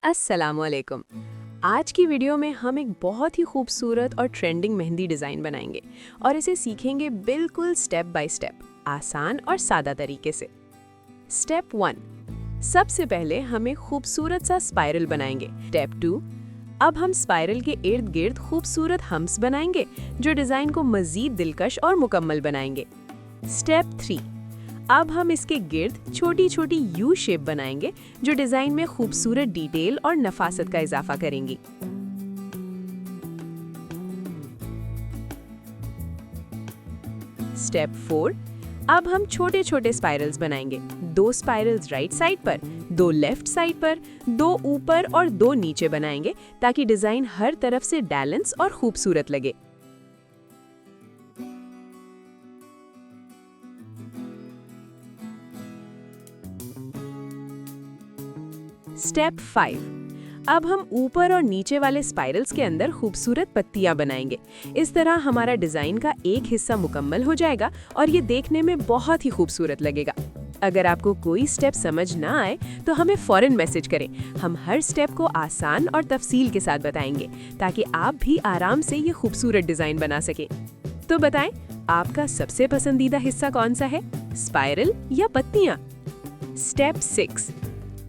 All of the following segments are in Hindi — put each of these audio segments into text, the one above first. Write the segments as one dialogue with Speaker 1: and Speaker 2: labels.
Speaker 1: अस्सलामुअलैकुम। आज की वीडियो में हम एक बहुत ही खूबसूरत और ट्रेंडिंग मेहंदी डिज़ाइन बनाएंगे और इसे सीखेंगे बिल्कुल स्टेप बाय स्टेप, आसान और सादा तरीके से। स्टेप 1, सबसे पहले हमें खूबसूरत सा स्पाइरल बनाएंगे। स्टेप 2, अब हम स्पाइरल के इर्द गिर्द खूबसूरत हम्प्स बनाएंगे जो डिज़ाइन को मज़ीद दिलकश और मुकम्मल बनाएंगे। स्टेप 3, अब हम इसके गिर्द छोटी छोटी यू शेप बनाएंगे जो डिजाइन में खूबसूरत डिटेल और नफासत का इजाफा करेंगी। स्टेप 4, अब हम छोटे छोटे स्पाइरल्स बनाएंगे। 2 स्पाइरल्स राइट साइड पर, 2 लेफ्ट साइड पर, 2 ऊपर और 2 नीचे बनाएंगे ताकि डिजाइन हर तरफ से बैलेंस और खूबसूरत लगे। स्टेप 5, अब हम ऊपर और नीचे वाले स्पाइरल्स के अंदर खूबसूरत पत्तियां बनाएंगे। इस तरह हमारा डिजाइन का एक हिस्सा मुकम्मल हो जाएगा और ये देखने में बहुत ही खूबसूरत लगेगा। अगर आपको कोई स्टेप समझ ना आए तो हमें फौरन मैसेज करें। हम हर स्टेप को आसान और तफसील के साथ बताएंगे ताकि आप भी आराम से ये खूबसूरत डिजाइन बना सकें। तो बताएं, आपका सबसे पसंदीदा हिस्सा कौन सा है, स्पाइरल या पत्तियां? स्टेप 6,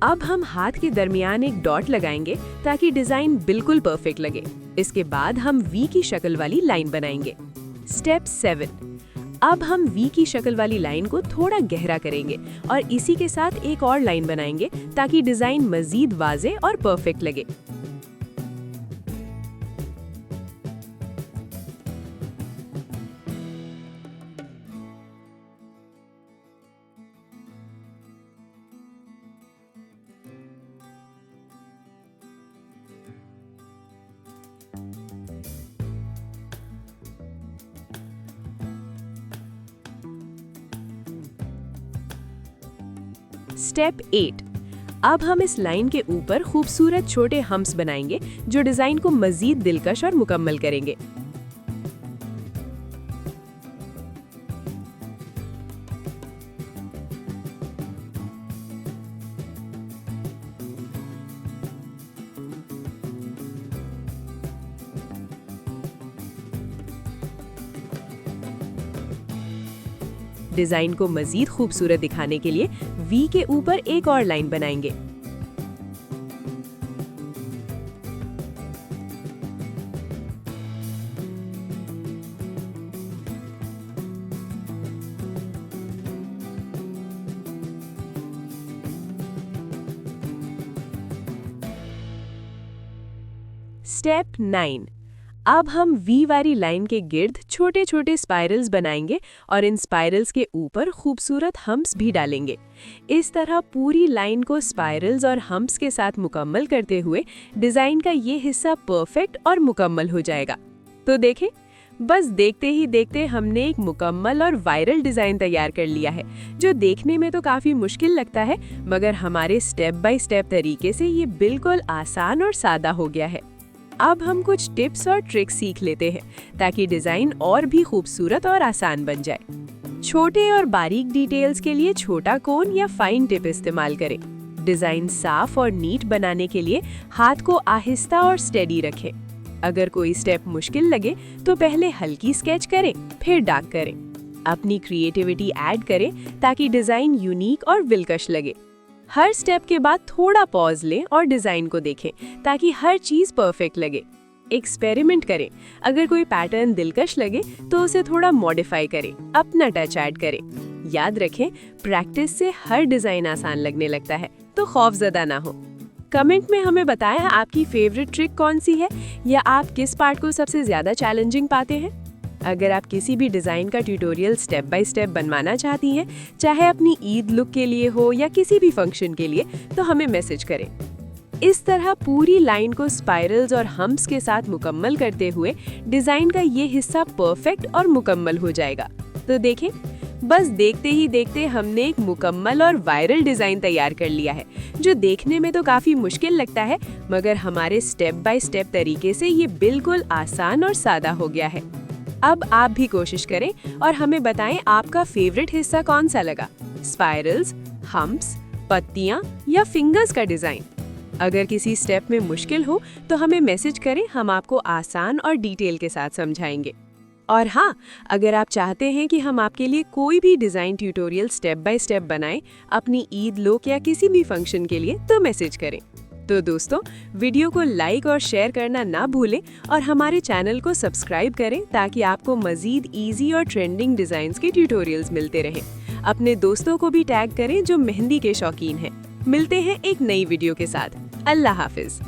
Speaker 1: अब हम हाथ के दरमियान एक डॉट लगाएंगे ताकि डिजाइन बिल्कुल परफेक्ट लगे। इसके बाद हम वी की शक्ल वाली लाइन बनाएंगे। स्टेप 7, अब हम वी की शक्ल वाली लाइन को थोड़ा गहरा करेंगे और इसी के साथ एक और लाइन बनाएंगे ताकि डिजाइन मजीद वाज़े और परफेक्ट लगे। स्टेप 8, अब हम इस लाइन के ऊपर खूबसूरत छोटे हम्प्स बनाएंगे जो डिजाइन को मजीद दिलकश और मुकम्मल करेंगे। डिजाइन को मजीद खूबसूरत दिखाने के लिए वी के ऊपर एक और लाइन बनाएंगे। स्टेप 9, अब हम वी वाली लाइन के गिर्द छोटे छोटे स्पाइरल्स बनाएंगे और इन स्पाइरल्स के ऊपर खूबसूरत हम्प्स भी डालेंगे। इस तरह पूरी लाइन को स्पाइरल्स और हम्प्स के साथ मुकम्मल करते हुए डिजाइन का ये हिस्सा परफेक्ट और मुकम्मल हो जाएगा। तो देखें, बस देखते ही देखते हमने एक मुकम्मल और वायरल डिजाइन तैयार कर लिया है जो देखने में तो काफी मुश्किल लगता है, मगर हमारे स्टेप बाय स्टेप तरीके से ये बिल्कुल आसान और सादा हो गया है। अब हम कुछ टिप्स और ट्रिक्स सीख लेते हैं ताकि डिजाइन और भी खूबसूरत और आसान बन जाए। छोटे और बारीक डिटेल्स के लिए छोटा कोन या फाइन टिप इस्तेमाल करें। डिजाइन साफ और नीट बनाने के लिए हाथ को आहिस्ता और स्टेडी रखें। अगर कोई स्टेप मुश्किल लगे तो पहले हल्की स्केच करें, फिर डार्क करें। अपनी क्रिएटिविटी ऐड करें ताकि डिजाइन यूनिक और दिलकश लगे। हर स्टेप के बाद थोड़ा पॉज लें और डिजाइन को देखें ताकि हर चीज परफेक्ट लगे। एक्सपेरिमेंट करें, अगर कोई पैटर्न दिलकश लगे तो उसे थोड़ा मॉडिफाई करें, अपना टच ऐड करें। याद रखें, प्रैक्टिस से हर डिजाइन आसान लगने लगता है, तो खौफजदा ना हो। कमेंट में हमें बताएं आपकी फेवरेट ट्रिक कौन सी है या आप किस पार्ट को सबसे ज्यादा चैलेंजिंग पाते हैं। अगर आप किसी भी डिज़ाइन का ट्यूटोरियल स्टेप बाय स्टेप बनवाना चाहती हैं, चाहे अपनी ईद लुक के लिए हो या किसी भी फंक्शन के लिए, तो हमें मैसेज करें। इस तरह पूरी लाइन को स्पाइरल्स और हम्प्स के साथ मुकम्मल करते हुए डिज़ाइन का ये हिस्सा परफेक्ट और मुकम्मल हो जाएगा। तो देखें, बस देखते ही देखते हमने एक मुकम्मल और वायरल डिज़ाइन तैयार कर लिया है जो देखने में तो काफ़ी मुश्किल लगता है, मगर हमारे स्टेप बाय स्टेप तरीके से ये बिल्कुल आसान और सादा हो गया है। अब आप भी कोशिश करें और हमें बताएं आपका फेवरेट हिस्सा कौन सा लगा, स्पाइरल्स, हम्प्स, पत्तियां या फिंगर्स का डिजाइन। अगर किसी स्टेप में मुश्किल हो तो हमें मैसेज करें, हम आपको आसान और डिटेल के साथ समझाएंगे। और हाँ, अगर आप चाहते हैं कि हम आपके लिए कोई भी design tutorial step by step बनाएं अपनी ईद लोक या किसी भी फंक्शन के लिए, तो मैसेज करें। तो दोस्तों, वीडियो को लाइक और शेयर करना ना भूलें और हमारे चैनल को सब्सक्राइब करें ताकि आपको मज़ीद इजी और ट्रेंडिंग डिज़ाइंस के ट्यूटोरियल्स मिलते रहें। अपने दोस्तों को भी टैग करें जो मेहंदी के शौकीन हैं। मिलते हैं एक नई वीडियो के साथ। अल्लाह हाफिज़।